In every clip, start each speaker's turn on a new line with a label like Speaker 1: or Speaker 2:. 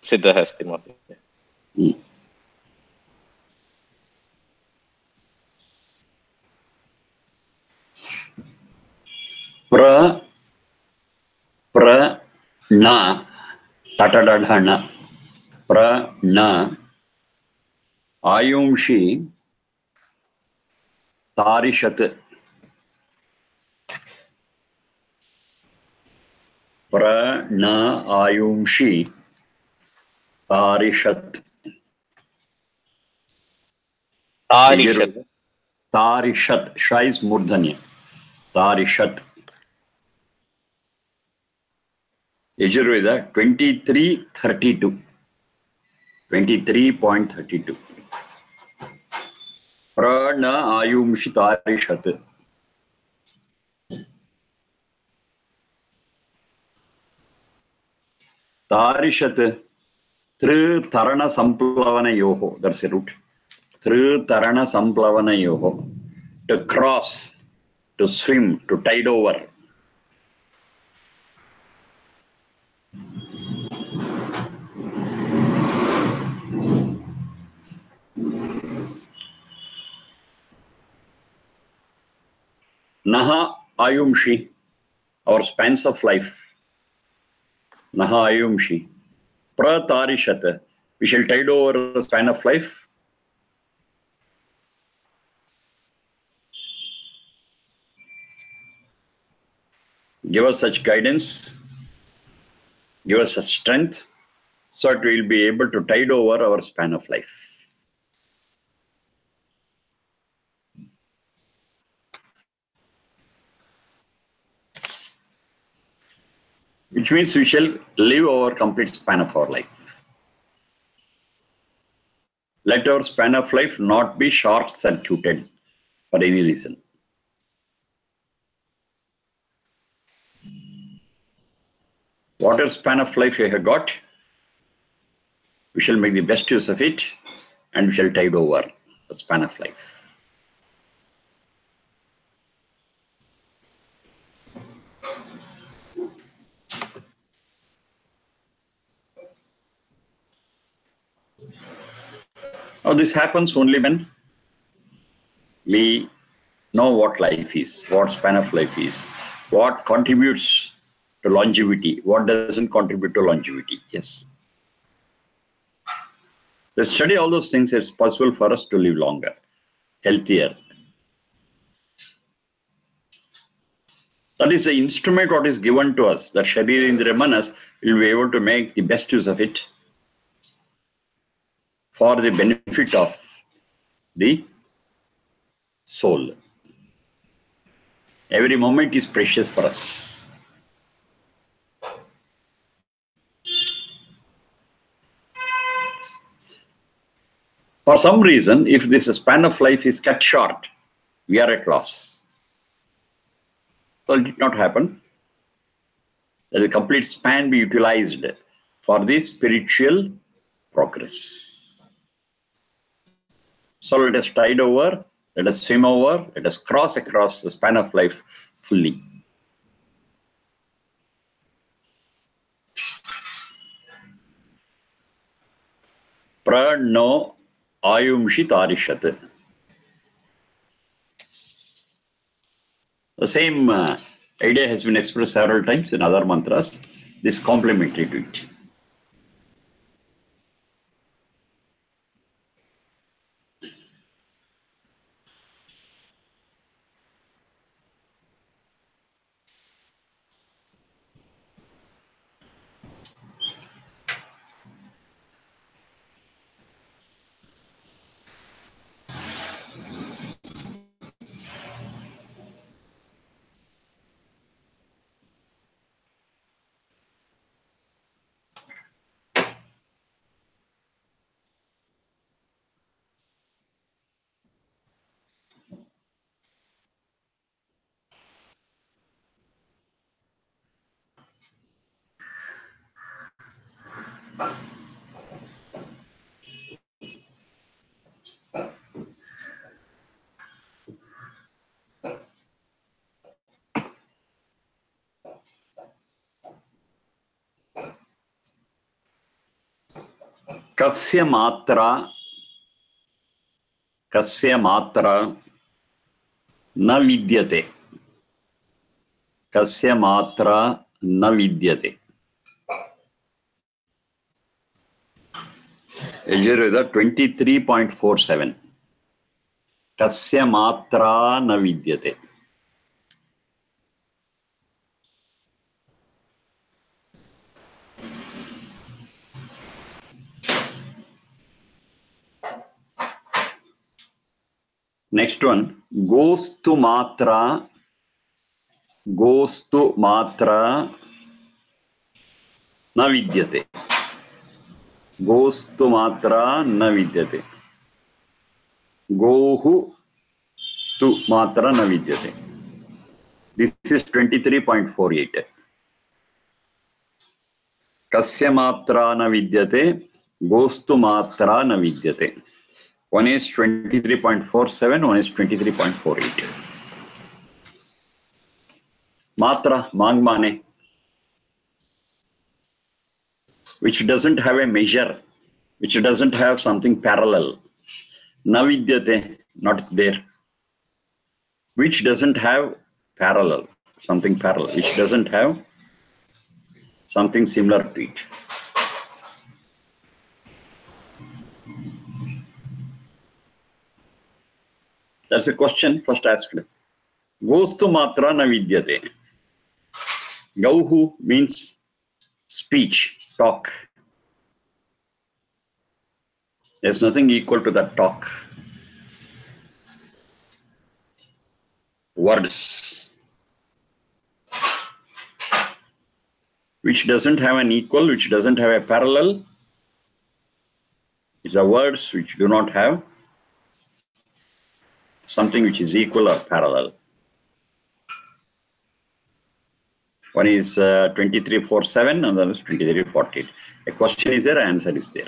Speaker 1: सिद्धः अस्ति महोदय।
Speaker 2: न तटडढण न आयुंषि तारिषत् न आयुंषि तारिषत् तारिषत् sh is मूर्धन्य तारिषत् यजुर्वेद 23:32 23.32 न आयुंषि तारिषत् तारिषत् तृतरण संप्लवनयोः, that's a root. तृतरण संप्लवनयोः, to cross, to swim, to tide over. Naha ayumshi, our spans of life. Naha ayumshi. Pratarishat, we shall tide over the span of life. Give us such guidance, give us such strength, so that we will be able to tide over our span of life. Which means we shall live our complete span of our life. Let our span of life not be short-circuited for any reason. Whatever span of life we have got, we shall make the best use of it, and we shall tide over the span of life. Now, this happens only when we know what life is, what span of life is, what contributes to longevity, what doesn't contribute to longevity. Yes. To study all those things, it's possible for us to live longer, healthier. That is the instrument what is given to us, that Sharira Indriya Manas will be able to make the best use of it for the benefit of the soul. Every moment is precious for us. For some reason, if this span of life is cut short, we are at loss. So it did not happen. That the complete span be utilized for the spiritual progress. So let us tide over, let us swim over, let us cross across the span of life fully. Prano ayumshi tarishat. The same idea has been expressed several times in other mantras. This complementary to it. Kasya matra na vidyate. Kasya matra na vidyate. Yajurveda 23.47. Kasya matra na vidyate. Next one, gostu matra na vidyate. Gostu matra na vidyate. Gohu tu matra na vidyate. This is 23.48. Kasya matra na vidyate, gostu matra na vidyate. One is 23.47, one is 23.48. Matra, mangmane, which doesn't have a measure, which doesn't have something parallel. Na vidyate, not there. Which doesn't have parallel, something parallel, which doesn't have something similar to it. That's a question first asked. Gostu matra na vidyate. Gauhu means speech, talk. There's nothing equal to that talk. Words. Which doesn't have an equal, which doesn't have a parallel. It's the words which do not have something which is equal or parallel. One is 2347, another is 2348. A question is there, answer is there.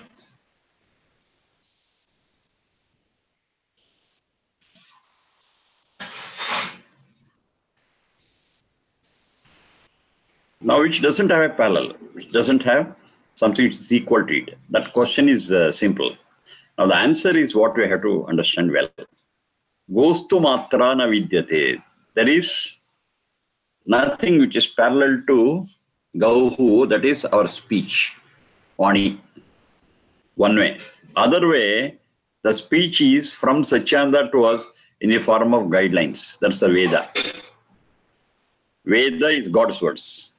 Speaker 2: Now, which doesn't have a parallel, which doesn't have something which is equal to it. That question is simple. Now, the answer is what we have to understand well. Gostu matra na vidyate. There is nothing which is parallel to Gauhu, that is our speech, Vani. One way. Other way, the speech is from Satyananda to us in a form of guidelines. That's the Veda. Veda is God's words.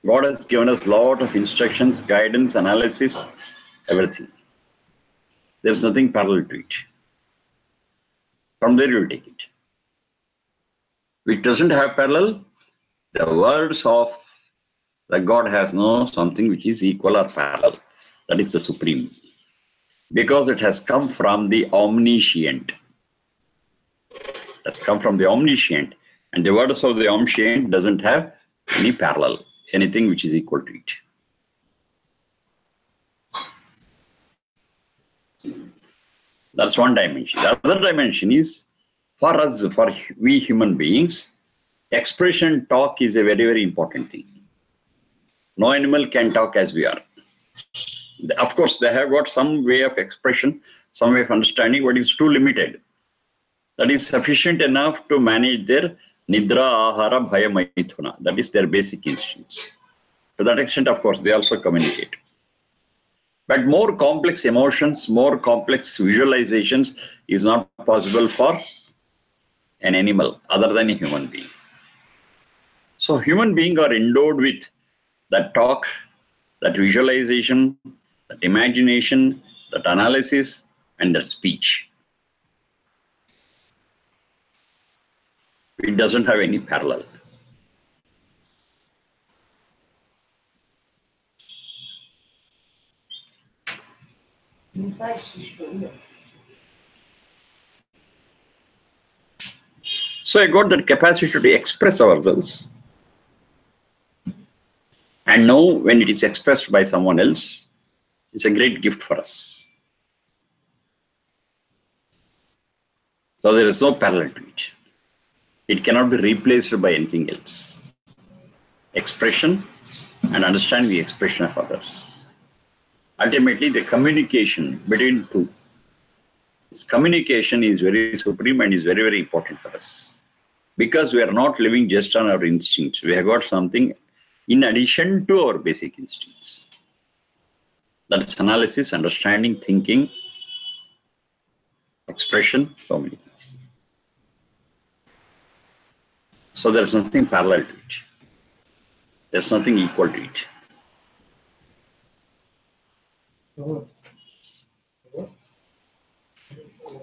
Speaker 2: God has given us a lot of instructions, guidance, analysis, everything. There's nothing parallel to it. From there you will take it. Which doesn't have parallel, the words of the God has no something which is equal or parallel. That is the supreme. Because it has come from the omniscient. It has come from the omniscient. And the words of the omniscient doesn't have any parallel, anything which is equal to it. That's one dimension. The other dimension is, for us, for we human beings, expression, talk is a very, very important thing. No animal can talk as we are. Of course, they have got some way of expression, some way of understanding, but it's too limited. That is sufficient enough to manage their nidra, ahara, bhaya, maithuna. That is their basic instincts. To that extent, of course, they also communicate. But more complex emotions, more complex visualizations is not possible for an animal other than a human being. So human beings are endowed with that talk, that visualization, that imagination, that analysis, and that speech. It doesn't have any parallel. So I got that capacity to express ourselves. And know when it is expressed by someone else, it's a great gift for us. So there is no parallel to it. It cannot be replaced by anything else. Expression and understanding the expression of others. ultimately the communication between two. This communication is very supreme and is very, very important for us. Because we are not living just on our instincts. We have got something in addition to our basic instincts. That's analysis, understanding, thinking, expression, so many things. So there's nothing parallel to it. There's nothing equal to it.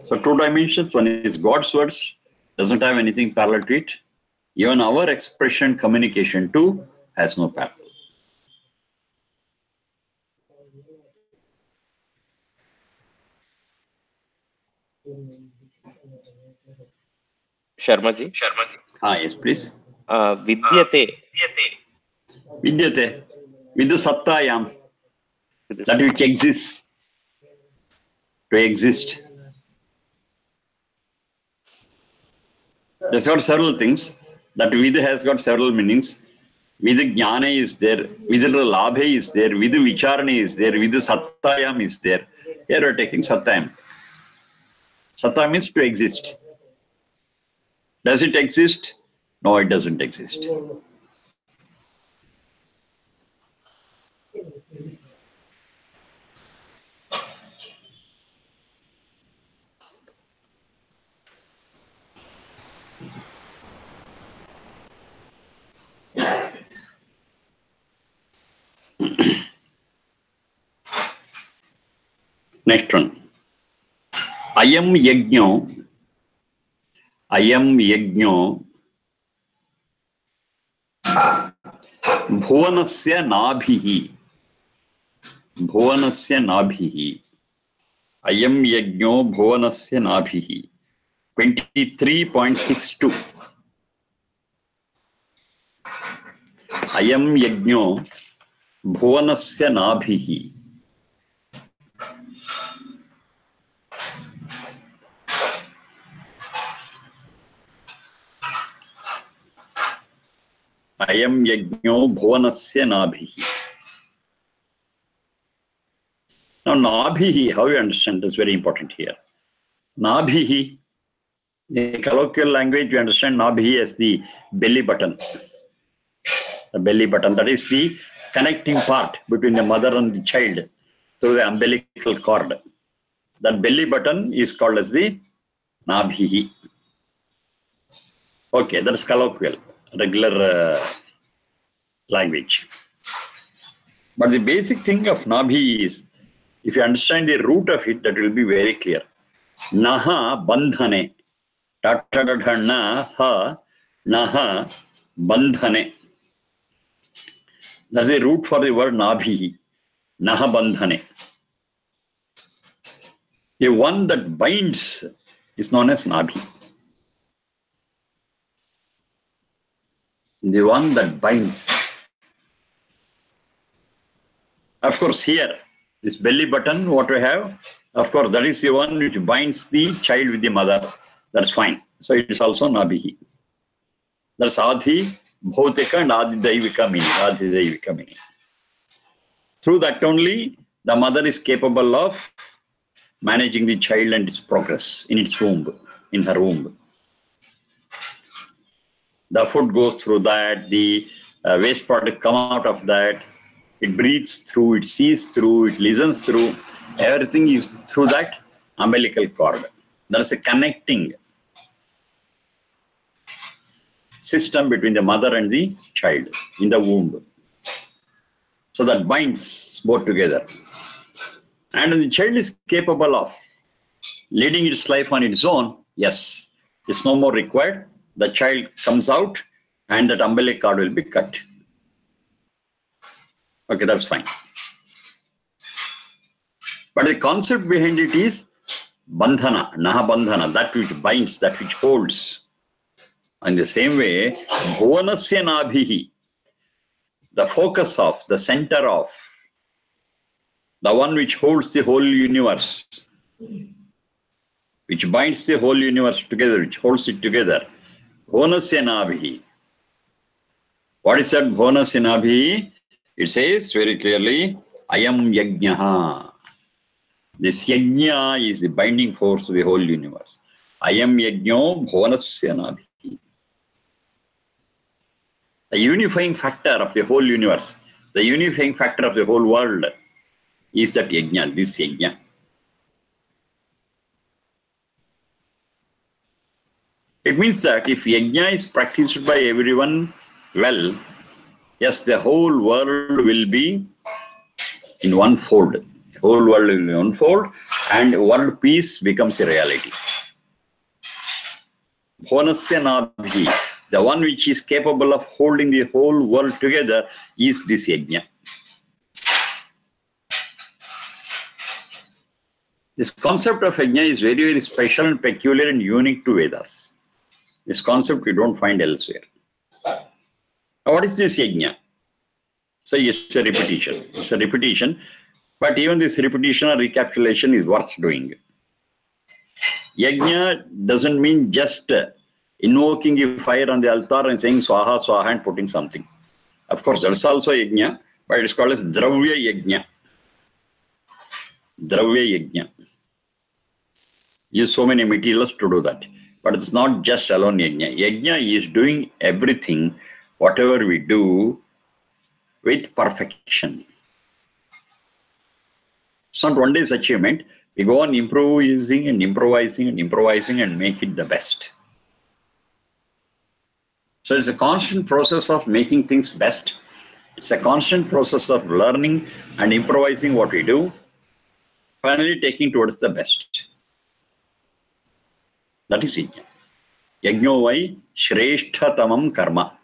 Speaker 2: So 2 dimensions, one is God's words, doesn't have anything parallel to it. Even our expression, communication too, has no parallel.
Speaker 1: Sharmaji.
Speaker 2: Yes, please.
Speaker 1: Vidyate.
Speaker 2: Vidyate. Vidhu sattayam. That which exists. To exist. There's got several things. That vidhu has got several meanings. Vidhu jnana is there. Vidhu labhe is there. Vidhu vicharane is there. Vidhu sattayam is there. Here we are taking sattayam. Sattva means to exist. Does it exist? No, it doesn't exist. Next one. Ayam yajno bhuvanasya nabhihi. Ayam yajno bhuvanasya nabhihi. 23.62. Ayam yajno bhuvanasya nabhihi. Ayam yajno bhuvanasya nabhihi. Now, nabhihi, how you understand is very important here. Nabhihi, in colloquial language, you understand nabhihi as the belly button. The belly button, that is the connecting part between the mother and the child through the umbilical cord. That belly button is called as the nabhihi. Okay, that's colloquial, regular language. But the basic thing of nabhi is, if you understand the root of it, that will be very clear. Naha bandhane. Naha bandhane. That's the root for the word nabhi. Naha bandhane. The one that binds is known as nabhi. The one that binds. Of course, here, this belly button, what we have, of course, that is the one which binds the child with the mother. That's fine. So it is also nabhihi. That's adhi, bhautika and adhidaivika meaning. Through that only, the mother is capable of managing the child and its progress in its womb, in her womb. The food goes through that, the waste product come out of that, it breathes through, it sees through, it listens through, everything is through that umbilical cord. There is a connecting system between the mother and the child in the womb. So that binds both together. And when the child is capable of leading its life on its own, yes, it's no more required. The child comes out and that umbilical cord will be cut. Okay, that's fine. But the concept behind it is bandhana, naha bandhana, that which binds, that which holds. In the same way, bhuvanasya nabhihi, the focus of, the center of, the one which holds the whole universe, which binds the whole universe together, which holds it together. Bhuvanasya nabhihi. What is that bhuvanasya nabhihi? It says very clearly, Ayam yajnaha. This yajna is the binding force of the whole universe. Ayam yajno bhuvanasya nabhi. The unifying factor of the whole universe, the unifying factor of the whole world is that yajna, this yajna. It means that if yajna is practiced by everyone well, yes, the whole world will be in one fold. The whole world will be in one fold, and world peace becomes a reality. Bhuvanasya nabhi, the one which is capable of holding the whole world together is this yajna. This concept of yajna is very, very special and peculiar and unique to Vedas. This concept you don't find elsewhere. Now, what is this yajna? So it's a repetition. It's a repetition, but even this repetition or recapitulation is worth doing. Yajna doesn't mean just invoking a fire on the altar and saying swaha, swaha and putting something. Of course, that's also yajna, but it's called as dravya yajna. Dravya yajna. Use so many materials to do that. But it's not just alone yajna. Yajna is doing everything, whatever we do, with perfection. It's not one day's achievement. We go on improvising and improvising and improvising and make it the best. So it's a constant process of making things best. It's a constant process of learning and improvising what we do, finally taking towards the best. That is yajna. Yajno vai shreshtatamam karma.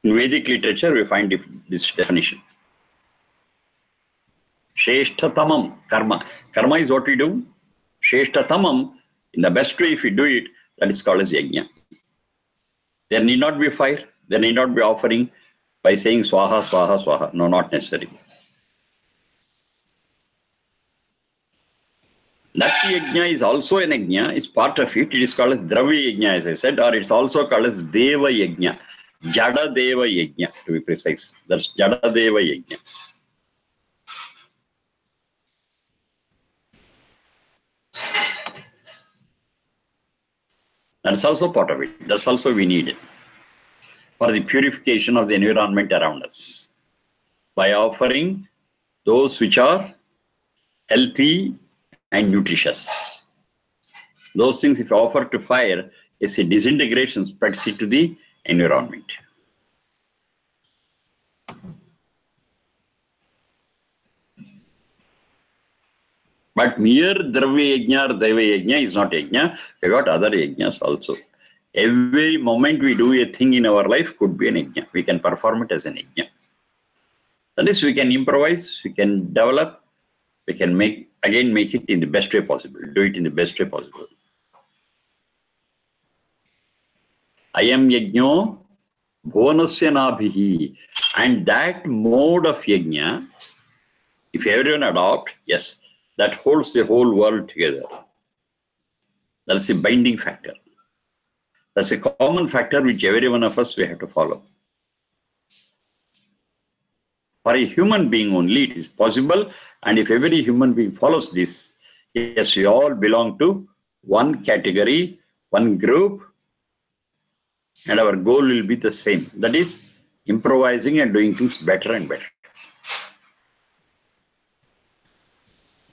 Speaker 2: In Vedic literature, we find this definition. Shreshtatamam karma. Karma is what we do. Shreshtatamam, in the best way, if we do it, that is called as yajna. There need not be fire. There need not be offering by saying swaha, swaha, swaha. No, not necessary. That yajna is also an yajna, is part of it. It is called as dravya yajna, as I said, or it's also called as deva yajna. Jada deva yajna, to be precise. That's Jada deva yajna. That's also part of it. That's also we need it for the purification of the environment around us by offering those which are healthy and nutritious. Those things, if offered to fire, is a disintegration, spreads it to the environment. But mere dravya yajna or deva yajna is not yajna. We got other yajnas also. Every moment we do a thing in our life could be an yajna. We can perform it as an yajna. That is, we can improvise, we can develop, we can make it in the best way possible. Do it in the best way possible. Ayam yajno bhuvanasya nabhihi. And that mode of yajna, if everyone adopt, yes, that holds the whole world together. That's a binding factor. That's a common factor which every one of us we have to follow. For a human being only it is possible, and if every human being follows this, yes, we all belong to one category, one group, and our goal will be the same. That is, improvising and doing things better and better.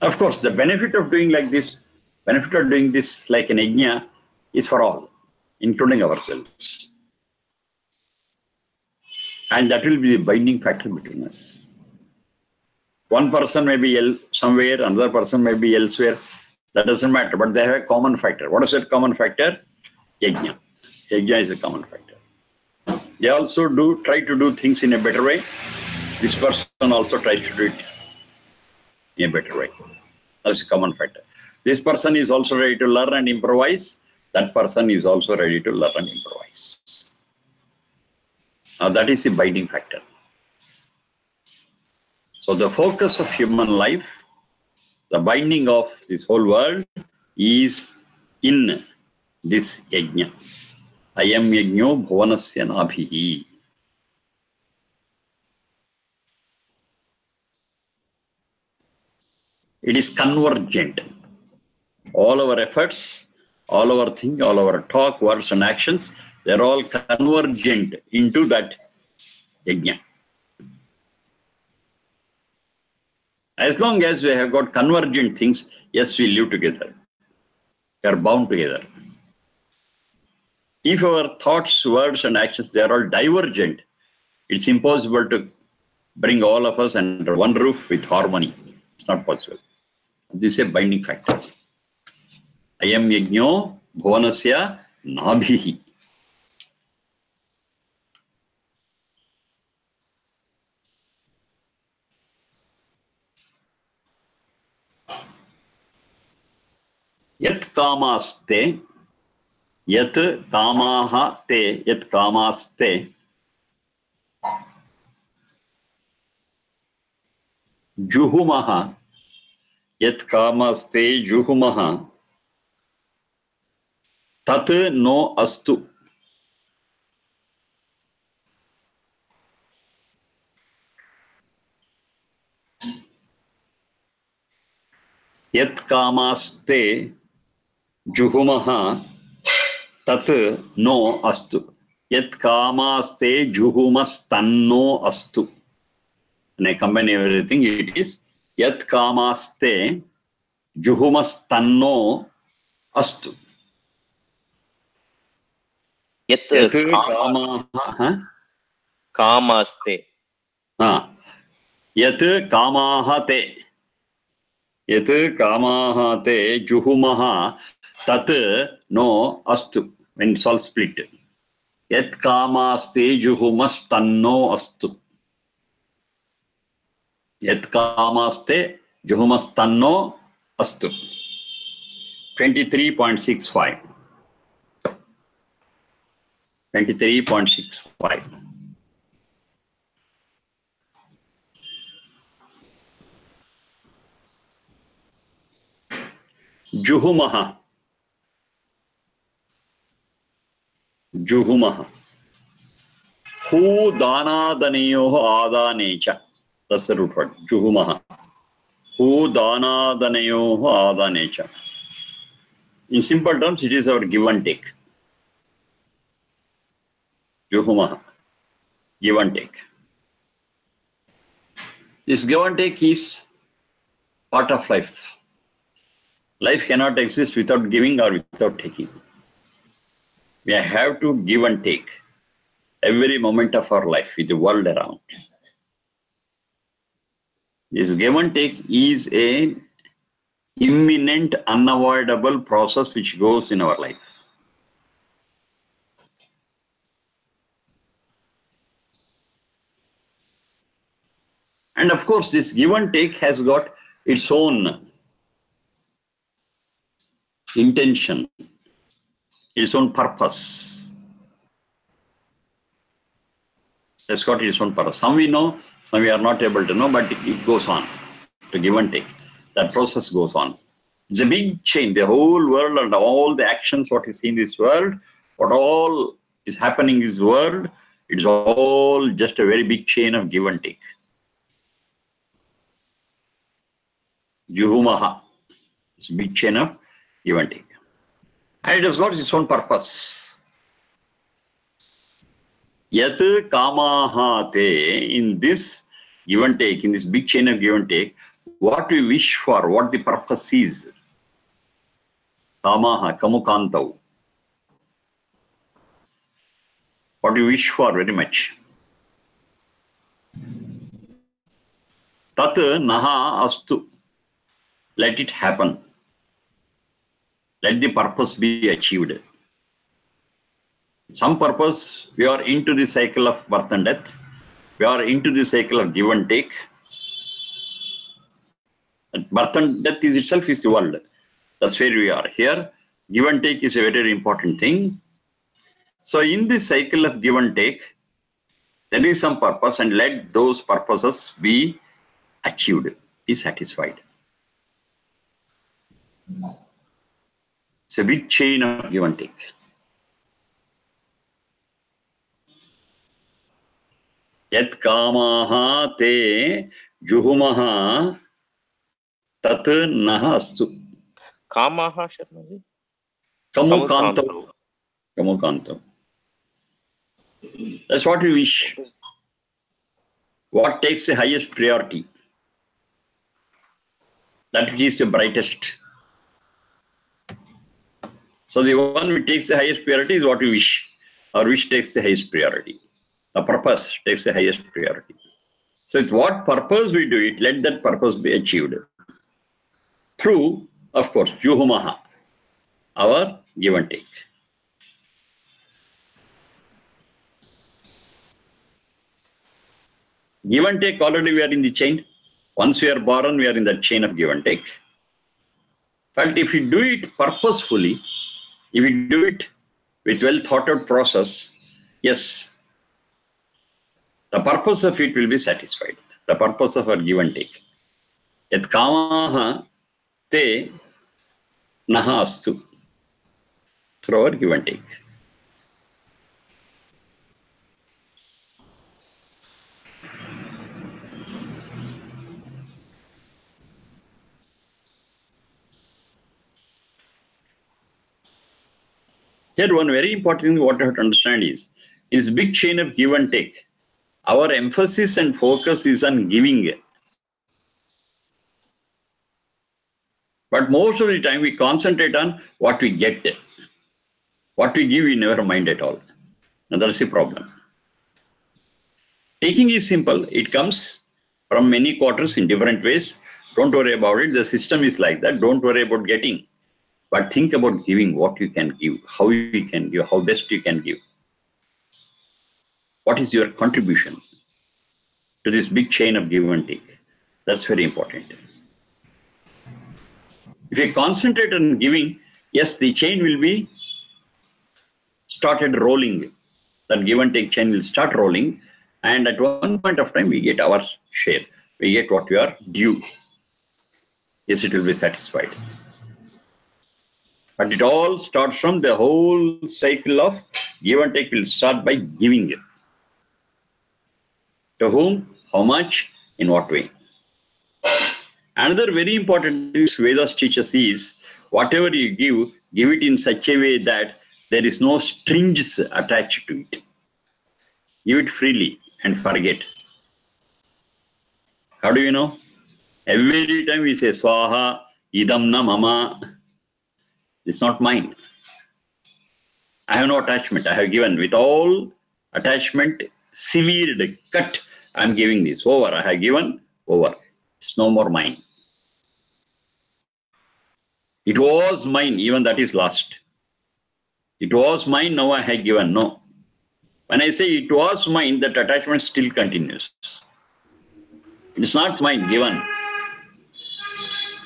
Speaker 2: Of course, the benefit of doing like this, benefit of doing this like an yajna is for all, including ourselves. And that will be the binding factor between us. One person may be somewhere, another person may be elsewhere. That doesn't matter, but they have a common factor. What is that common factor? Yajna. Yajna is a common factor. They also try to do things in a better way. This person also tries to do it in a better way. That's a common factor. This person is also ready to learn and improvise. That person is also ready to learn and improvise. Now that is the binding factor. So the focus of human life, the binding of this whole world is in this yajna. Ayam yajno bhuvanasya nabhihi. It is convergent. All our efforts, all our thing, all our talk, words and actions, they're all convergent into that yajna. As long as we have got convergent things, yes, we live together. We are bound together. If our thoughts, words and actions, they are all divergent, it's impossible to bring all of us under one roof with harmony. It's not possible. This is a binding factor. Ayam yajno bhuvanasya nabhihi. Yat kamaste, yat kamaha te, yat kamaste, juhumaha, yat kamaste juhumaha, tat no astu. Yat kamaste juhumaha, tat no astu. Yat kamaste juhumas tanno astu. When I combine everything, it is yat kamaste juhumas tanno astu.
Speaker 1: Yat
Speaker 2: Yat kamaha
Speaker 1: kamaste.
Speaker 2: Yat kamaha te. Yat kamaha te juhumaha tat no astu. When it's all split. Yat kamaste juhumas tanno astu. Yat kamaste juhumas tanno astu. 23.65. 23.65. Juhumaha. Juhumaha. Hu danadanayoho adanecha. That's the root word. Juhumaha. Hu danadanayoho adanecha. In simple terms, it is our give and take. Juhumaha. Give and take. This give and take is part of life. Life cannot exist without giving or without taking. We have to give and take every moment of our life with the world around. This give and take is an imminent, unavoidable process which goes in our life. And of course, this give and take has got its own intention, its own purpose. It's got its own purpose. Some we know, some we are not able to know, but it goes on to give and take. That process goes on. It's a big chain. The whole world and all the actions, what is in this world, what all is happening in this world, it's all just a very big chain of give and take. Juhumaha. It's a big chain of give and take. And it has got its own purpose. Yat kamaha te, in this give and take, in this big chain of give and take, what we wish for, what the purpose is. Kamaha, kamukantau. What we wish for very much. Tat naha astu. Let it happen. Let the purpose be achieved. Some purpose, we are into the cycle of birth and death. We are into the cycle of give and take. And birth and death is itself is the world. That's where we are. Here, give and take is a very, very important thing. So in this cycle of give and take, there is some purpose, and let those purposes be achieved, be satisfied. It's a big chain of give and take. Yat kamaha te juhumaha tat naha astu.
Speaker 1: Kamaha, Sharmaji.
Speaker 2: Kamukantam. Kamukantam. That's what we wish. What takes the highest priority? That which is the brightest. So the one which takes the highest priority is what we wish. Our wish takes the highest priority. The purpose takes the highest priority. So with what purpose we do it, let that purpose be achieved. Through, of course, Juhumaha, our give and take. Give and take, already we are in the chain. Once we are born, we are in that chain of give and take. But if we do it purposefully, if we do it with well thought out process, yes, the purpose of it will be satisfied. The purpose of our give and take. Yat kamaha te naha astu. Through our give and take. Here, one very important thing what I have to understand is big chain of give and take. Our emphasis and focus is on giving. But most of the time we concentrate on what we get. What we give, we never mind at all. And that's the problem. Taking is simple. It comes from many quarters in different ways. Don't worry about it. The system is like that. Don't worry about getting. But think about giving, what you can give, how you can give, how best you can give. What is your contribution to this big chain of give and take? That's very important. If you concentrate on giving, yes, the chain will be started rolling. That give and take chain will start rolling. And at one point of time, we get our share. We get what we are due. Yes, it will be satisfied. But it all starts from the whole cycle of give and take will start by giving it. To whom, how much, in what way. Another very important thing Vedas teaches is, whatever you give it in such a way that there is no strings attached to it. Give it freely and forget. How do you know? Every time we say, Swaha, idam na mama, it's not mine. I have no attachment. I have given with all attachment, severed, cut. I am giving this. Over. I have given. Over. It's no more mine. It was mine. Even that is lost. It was mine. Now I have given. No. When I say it was mine, that attachment still continues. It's not mine. Given.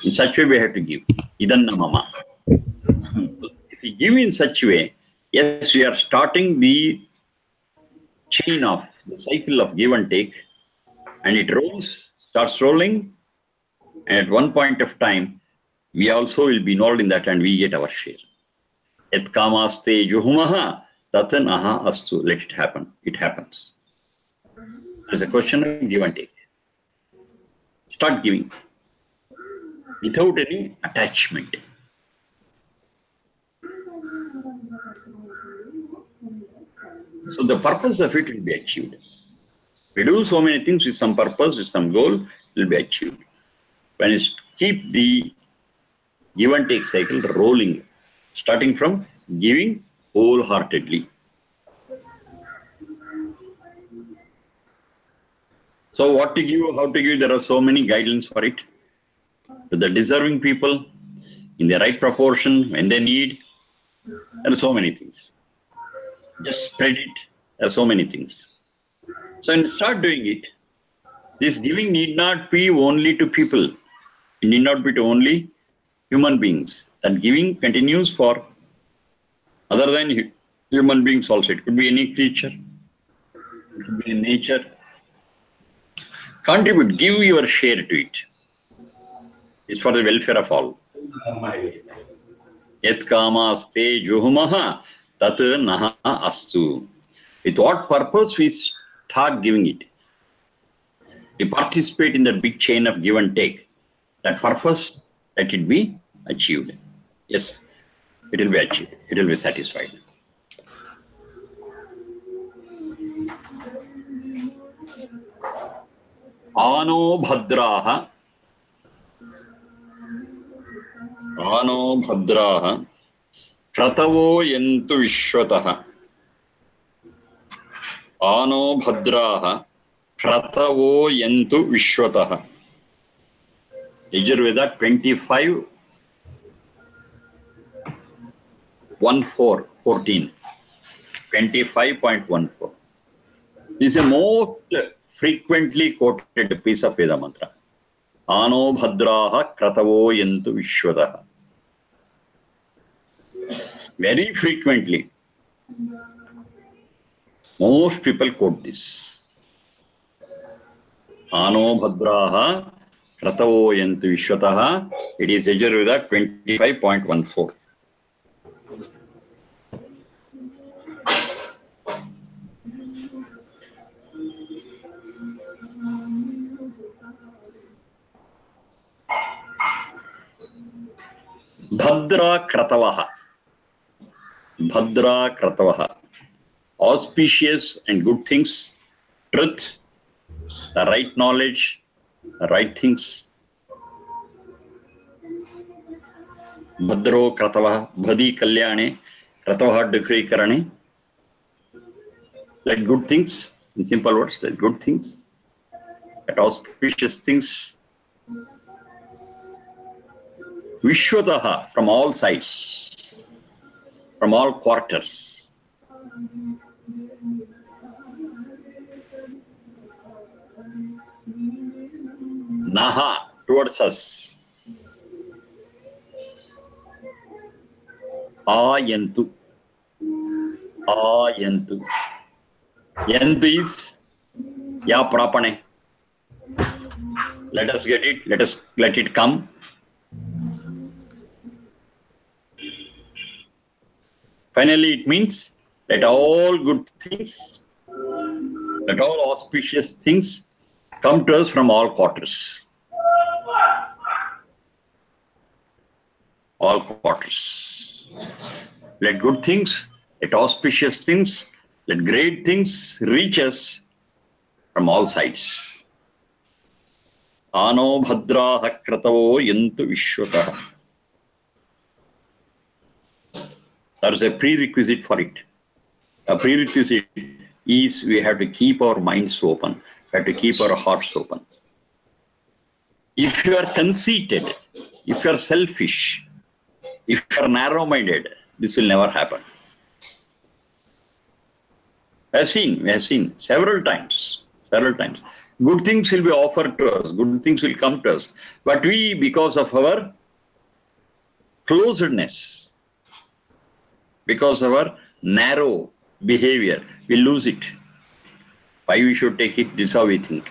Speaker 2: In such a way we have to give. Idanna mama. If we give in such a way, yes, we are starting the chain of the cycle of give and take, and it rolls, starts rolling, and at one point of time, we also will be involved in that and we get our share. Et kamaste juhumaha tatan aha astu. Let it happen. It happens. There's a question of give and take. Start giving without any attachment. So the purpose of it will be achieved. We do so many things with some purpose, with some goal, will be achieved. When you keep the give and take cycle rolling, starting from giving wholeheartedly. So what to give, how to give, there are so many guidelines for it. To the deserving people, in the right proportion, when they need, there are so many things. Just spread it. There are so many things. So when you start doing it, this giving need not be only to people. It need not be to only human beings. That giving continues for other than human beings also. It could be any creature. It could be in nature. Contribute. Give your share to it. It's for the welfare of all. Yat kamaste juhumaha tat naha astu. With what purpose we start giving it? We participate in the big chain of give and take. That purpose, let it be achieved. Yes, it will be achieved. It will be satisfied. Ano bhadraha kratavo yantu vishwataha. Ano bhadraha kratavo yantu vishwataha. Yajurveda 25, 14. 25.14. This is a most frequently quoted piece of Veda mantra. Ano bhadraha kratavo yantu vishwataha. Very frequently. Most people quote this. Ano bhadraha kratavo yantu vishwataha. It is Yajurveda 25.14. Bhadra kratavaha. Bhadra kratavaha. Auspicious and good things, truth, the right knowledge, the right things. Bhadro kratavaha. Bhadi kalyane. Kratavaha decree karane. Let good things, in simple words, let good things, let auspicious things. Vishwataha, from all sides, from all quarters. Naha, towards us. Ayantu. Ayantu. Yantu is ya prapane. Let us get it. Let it come. Finally, it means let all good things, let all auspicious things come to us from all quarters. All quarters. Let good things, let auspicious things, let great things reach us from all sides. Ano bhadraha kratavo yantu vishwataha. There is a prerequisite for it. A prerequisite is we have to keep our minds open. We have to keep our hearts open. If you are conceited, if you are selfish, if you are narrow-minded, this will never happen. We have seen several times. Good things will be offered to us. Good things will come to us. But we, because of our closedness, because of our narrow behavior, we lose it. Why we should take it? This is how we think.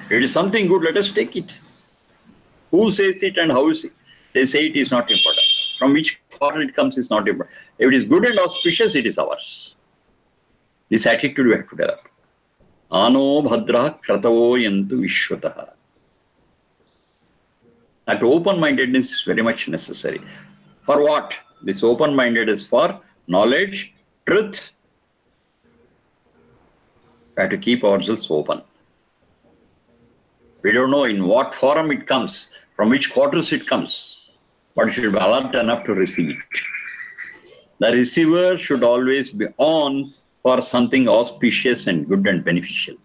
Speaker 2: If it is something good, let us take it. Who says it and how they say it is not important. From which corner it comes is not important. If it is good and auspicious, it is ours. This attitude we have to develop. Ano bhadra kratavo yantu vishwataha. That open-mindedness is very much necessary. For what? This open-mindedness for knowledge, truth. We have to keep ourselves open. We don't know in what form it comes, from which quarters it comes, but we should be alert enough to receive it. The receiver should always be on for something auspicious and good and beneficial.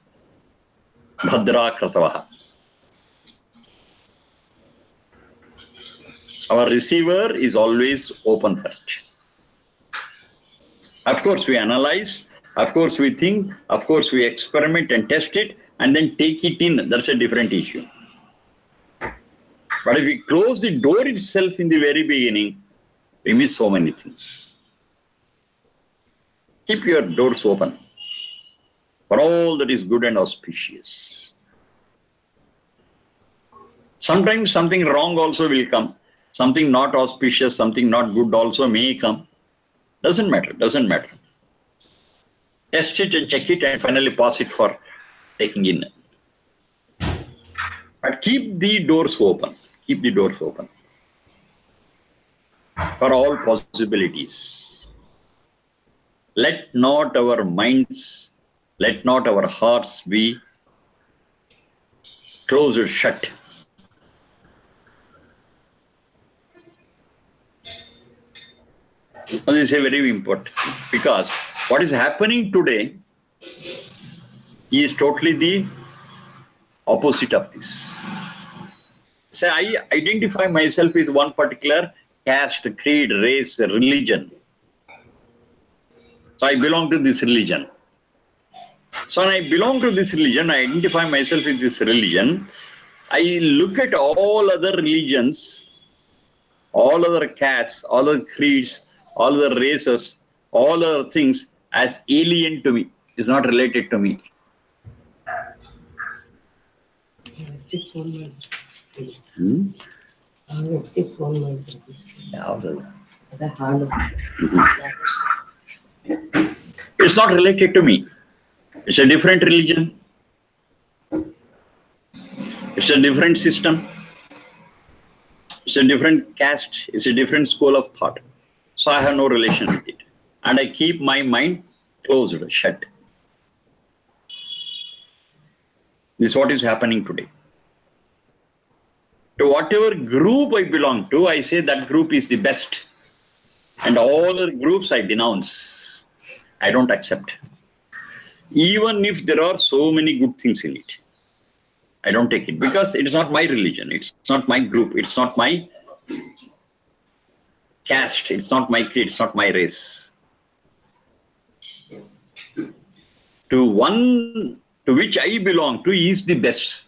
Speaker 2: Bhadra kratavaha. Our receiver is always open for it. Of course, we analyze, of course, we think, of course, we experiment and test it, and then take it in. That's a different issue. But if we close the door itself in the very beginning, we miss so many things. Keep your doors open for all that is good and auspicious. Sometimes something wrong also will come. Something not auspicious, something not good also may come. Doesn't matter. Test it and check it and finally pass it for taking in. But keep the doors open. Keep the doors open for all possibilities. Let not our minds, let not our hearts be closed or shut. This is very important, because what is happening today is totally the opposite of this. Say, I identify myself with one particular caste, creed, race, religion. So I belong to this religion. So when I belong to this religion, I identify myself with this religion. I look at all other religions, all other castes, all other creeds, all other races, all other things as alien to me. It's not related to me. It's not related to me. It's a different religion. It's a different system. It's a different caste. It's a different school of thought. So I have no relation with it. And I keep my mind closed, shut. This is what is happening today. To whatever group I belong to, I say that group is the best. And all other groups I denounce. I don't accept. Even if there are so many good things in it, I don't take it, because it is not my religion. It's not my group. It's not my caste. It's not my creed. It's not my race. To one to which I belong to is the best.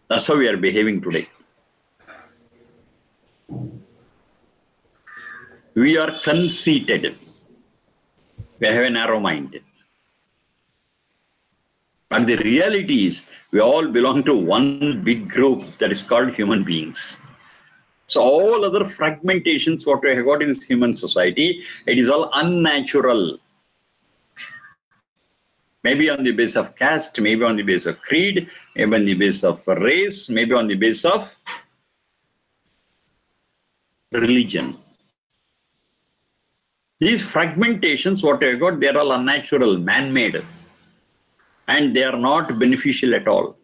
Speaker 2: That's how we are behaving today. We are conceited. We have a narrow mind. But the reality is, we all belong to one big group that is called human beings. So all other fragmentations, what we have got in this human society, it is all unnatural. Maybe on the basis of caste, maybe on the basis of creed, maybe on the basis of race, maybe on the basis of religion. These fragmentations, what I got, they are all unnatural, man-made, and they are not beneficial at all.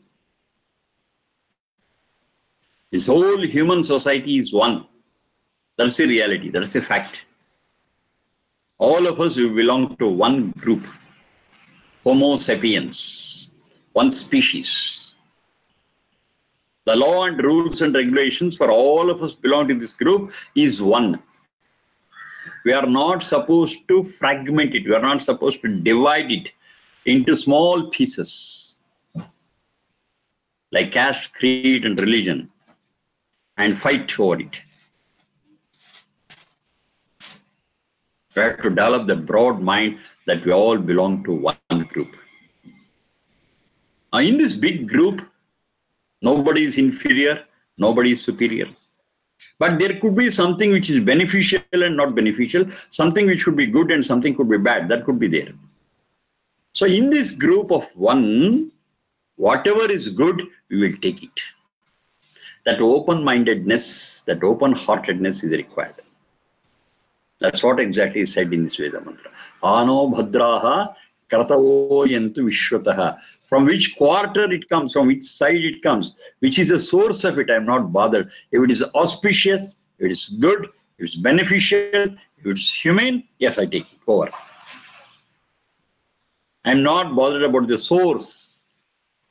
Speaker 2: This whole human society is one. That's the reality, that's the fact. All of us, we belong to one group, Homo sapiens, one species. The law and rules and regulations for all of us belong to this group is one. We are not supposed to fragment it. We are not supposed to divide it into small pieces, like caste, creed, and religion, and fight over it. We have to develop the broad mind that we all belong to one group. Now, in this big group, nobody is inferior, nobody is superior. But there could be something which is beneficial and not beneficial, something which could be good and something could be bad. That could be there. So in this group of one, whatever is good, we will take it. That open-mindedness, that open-heartedness is required. That's what exactly is said in this Veda mantra. Ano bhadraha kratavo yantu vishwataha. From which quarter it comes, from which side it comes, which is the source of it, I am not bothered. If it is auspicious, if it is good, if it is beneficial, if it is humane, yes, I take it over. I am not bothered about the source.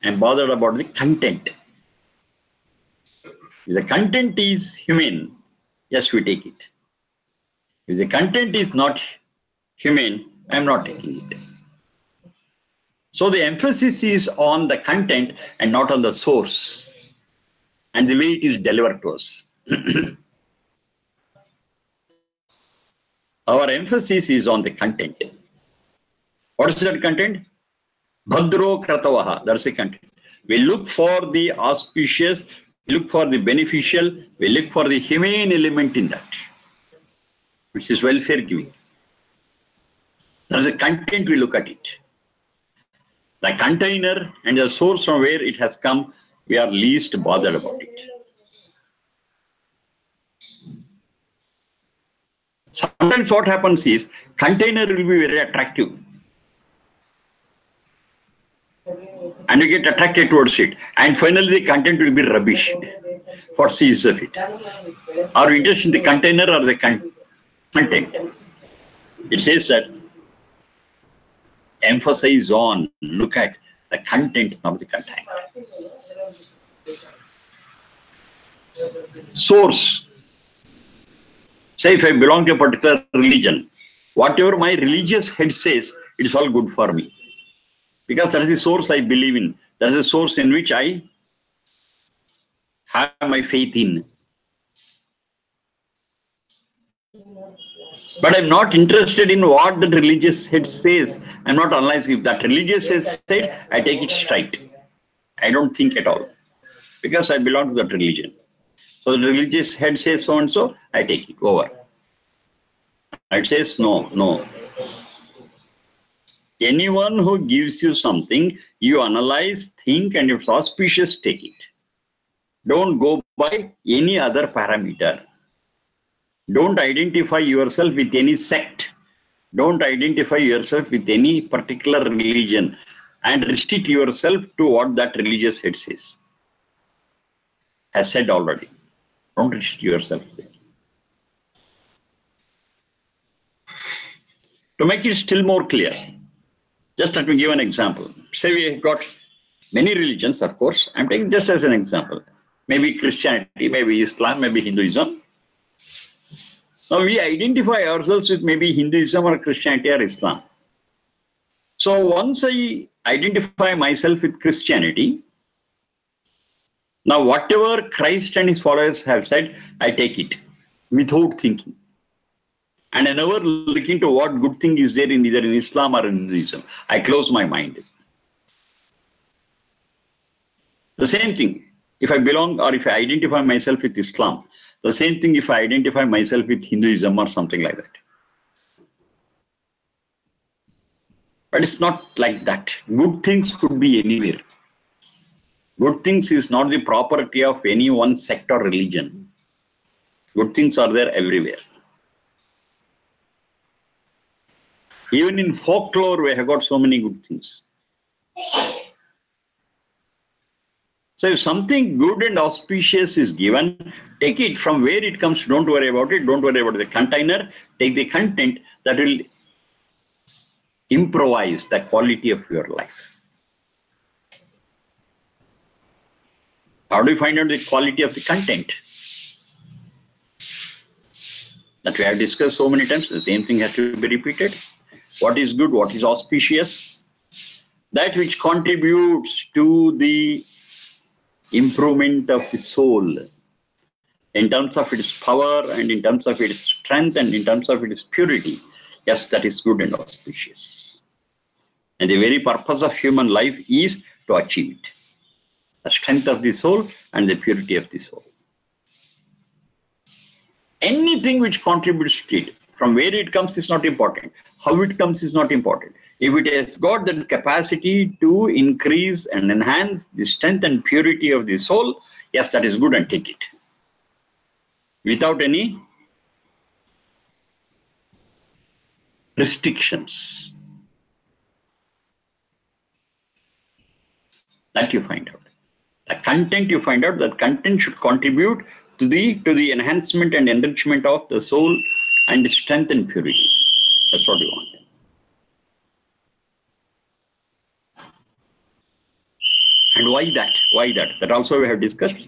Speaker 2: I am bothered about the content. If the content is humane, yes, we take it. If the content is not humane, I am not taking it. So the emphasis is on the content and not on the source and the way it is delivered to us. Our emphasis is on the content. What is that content? Bhadro kratavaha, that's the content. We look for the auspicious, we look for the beneficial, we look for the humane element in that, which is welfare giving. That's the content, we look at it. The container and the source from where it has come we are least bothered about it. Sometimes what happens is container will be very attractive and you get attracted towards it, and finally the content will be rubbish for use of it. Our interest in the container or the content. It says that emphasize on, look at the content, not the content. Source. Say if I belong to a particular religion, whatever my religious head says, it is all good for me. Because that is the source I believe in. That is the source in which I have my faith in. But I'm not interested in what the religious head says. I'm not analyzing. If that religious head said, I take it straight. I don't think at all. Because I belong to that religion. So the religious head says so and so, I take it over. It says no. Anyone who gives you something, you analyze, think, and if it's auspicious, take it. Don't go by any other parameter. Don't identify yourself with any sect. Don't identify yourself with any particular religion and restrict yourself to what that religious head says. Has said already. Don't restrict yourself there. To make it still more clear, just let me give an example. Say we have got many religions, of course. I'm taking just as an example. Maybe Christianity, maybe Islam, maybe Hinduism. Now we identify ourselves with maybe Hinduism or Christianity or Islam. So once I identify myself with Christianity, now whatever Christ and his followers have said, I take it without thinking. And I never look into what good thing is there in either in Islam or in Hinduism. I close my mind. The same thing, if I belong or if I identify myself with Islam, the same thing if I identify myself with Hinduism or something like that. But it's not like that. Good things could be anywhere. Good things is not the property of any one sect or religion. Good things are there everywhere. Even in folklore, we have got so many good things. So if something good and auspicious is given, take it from where it comes. Don't worry about it. Don't worry about the container. Take the content that will improvise the quality of your life. How do you find out the quality of the content? That we have discussed so many times. The same thing has to be repeated. What is good? What is auspicious? That which contributes to the improvement of the soul in terms of its power and in terms of its strength and in terms of its purity. Yes, that is good and auspicious. And the very purpose of human life is to achieve it. The strength of the soul and the purity of the soul. Anything which contributes to it, from where it comes is not important. How it comes is not important. If it has got the capacity to increase and enhance the strength and purity of the soul, yes, that is good and take it. Without any restrictions. That you find out. The content you find out, that content should contribute to the enhancement and enrichment of the soul and strength and purity. That's what you want. And why that? Why that? That also we have discussed.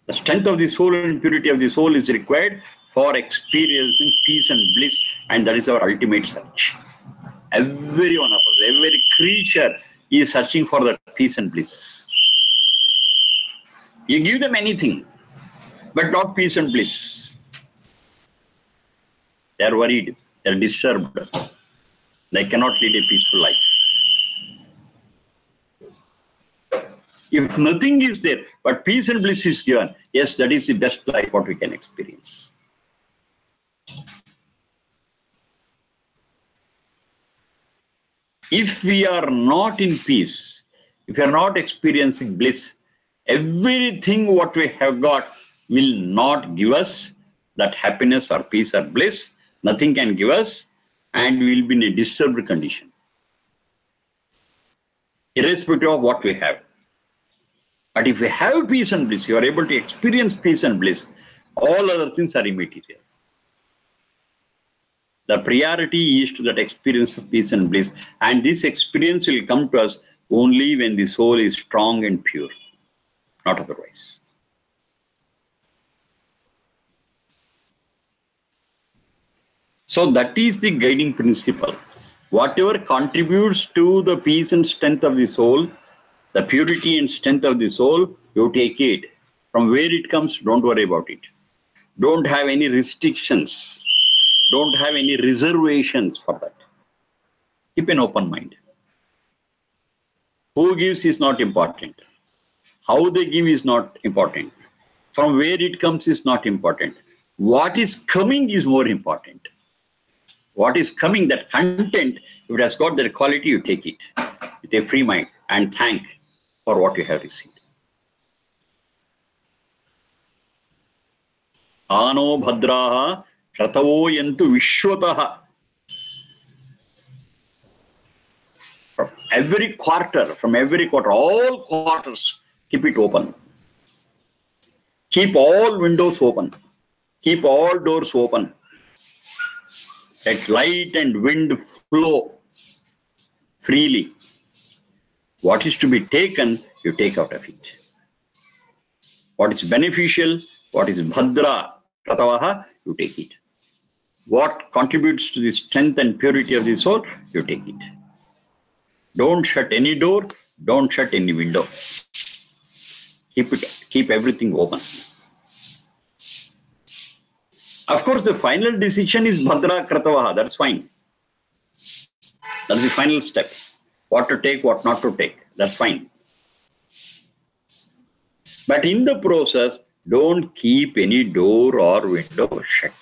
Speaker 2: The strength of the soul and purity of the soul is required for experiencing peace and bliss, and that is our ultimate search. Every one of us, every creature is searching for that peace and bliss. You give them anything, but not peace and bliss. They are worried, they are disturbed. They cannot lead a peaceful life. If nothing is there, but peace and bliss is given, yes, that is the best life what we can experience. If we are not in peace, if we are not experiencing bliss, Everything what we have got will not give us that happiness or peace or bliss. Nothing can give us, and we will be in a disturbed condition, irrespective of what we have. But if we have peace and bliss, you are able to experience peace and bliss. All other things are immaterial. The priority is to that experience of peace and bliss. And this experience will come to us only when the soul is strong and pure, not otherwise. So that is the guiding principle. Whatever contributes to the peace and strength of the soul, the purity and strength of the soul, you take it. From where it comes, don't worry about it. Don't have any restrictions. Don't have any reservations for that. Keep an open mind. Who gives is not important. How they give is not important. From where it comes is not important. What is coming is more important. What is coming, that content, if it has got that quality, you take it with a free mind and thank for what you have received. Ano bhadraha kratavo yantu vishwataha. From every quarter, all quarters, keep it open. Keep all windows open. Keep all doors open. Let light and wind flow freely. What is to be taken, you take out of it. What is beneficial, what is bhadra, pratavaha, you take it. What contributes to the strength and purity of the soul, you take it. Don't shut any door, don't shut any window. Keep everything open. Of course, the final decision is bhadra kratavaha, that's fine. That's the final step. What to take, what not to take, that's fine. But in the process, don't keep any door or window shut.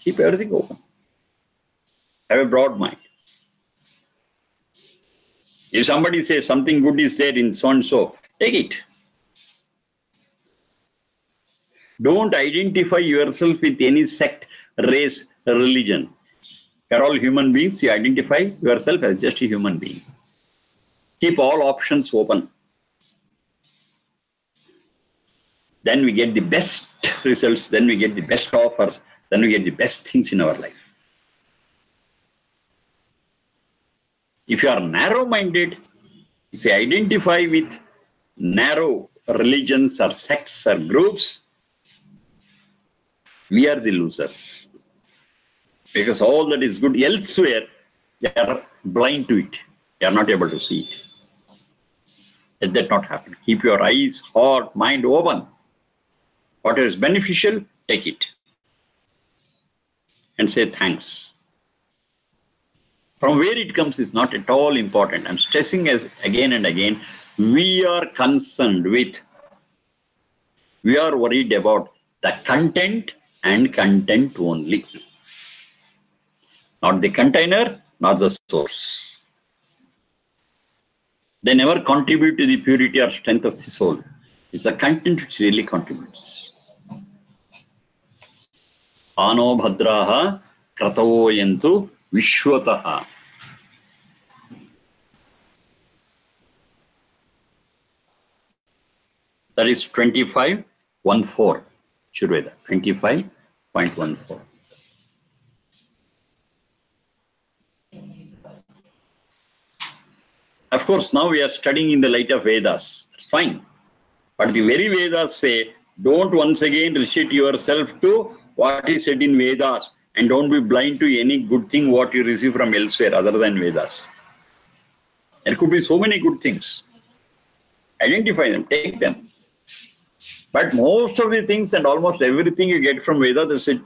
Speaker 2: Keep everything open. Have a broad mind. If somebody says something good is there in so and so, take it. Don't identify yourself with any sect, race, religion. You're all human beings. You identify yourself as just a human being. Keep all options open. Then we get the best results. Then we get the best offers. Then we get the best things in our life. If you are narrow-minded, if you identify with narrow religions or sects or groups, we are the losers. Because all that is good elsewhere, they are blind to it. They are not able to see it. Let that not happen. Keep your eyes, heart, mind open. Whatever is beneficial, take it. And say thanks. From where it comes is not at all important. I'm stressing as again and again, we are concerned with, we are worried about the content and content only. Not the container, not the source. They never contribute to the purity or strength of the soul. It's the content which really contributes. Ano bhadraha kratavo yantu vishwataha. That is 25.14. Shurveda, 25.14. Of course, now we are studying in the light of Vedas. That's fine. But the very Vedas say, don't once again restrict yourself to what is said in Vedas, and don't be blind to any good thing what you receive from elsewhere other than Vedas. There could be so many good things. Identify them, take them. But most of the things and almost everything you get from Vedas is a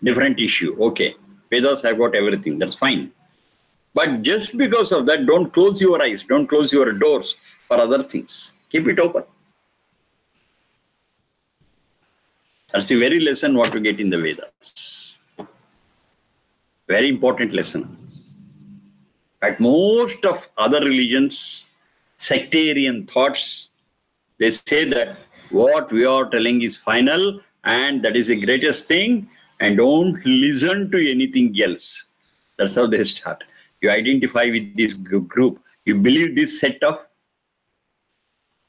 Speaker 2: different issue. Okay, Vedas have got everything, that's fine. But just because of that, don't close your eyes, don't close your doors for other things. Keep it open. That's the very lesson what we get in the Vedas. Very important lesson. But most of other religions, sectarian thoughts, They say that what we are telling is final and that is the greatest thing, and don't listen to anything else. That's how they start. You identify with this group. You believe this set of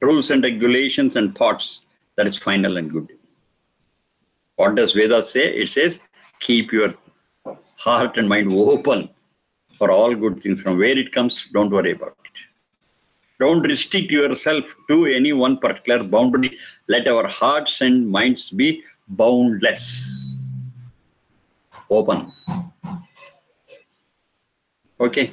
Speaker 2: rules and regulations and thoughts that is final and good. What does Vedas say? It says, keep your heart and mind open for all good things. From where it comes, don't worry about it. Don't restrict yourself to any one particular boundary. Let our hearts and minds be boundless, open. Okay.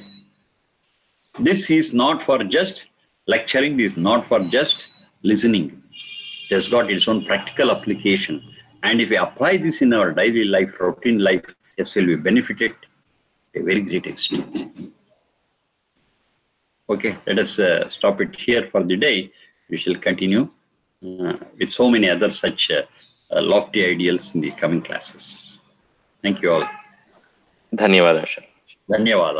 Speaker 2: This is not for just lecturing. This is not for just listening. It has got its own practical application. And if we apply this in our daily life, routine life, yes, will be benefited to a very great extent. Okay, let us stop it here for the day. We shall continue with so many other such lofty ideals in the coming classes. Thank you all.
Speaker 1: ಧನ್ಯವಾದ.
Speaker 2: ಧನ್ಯವಾದ.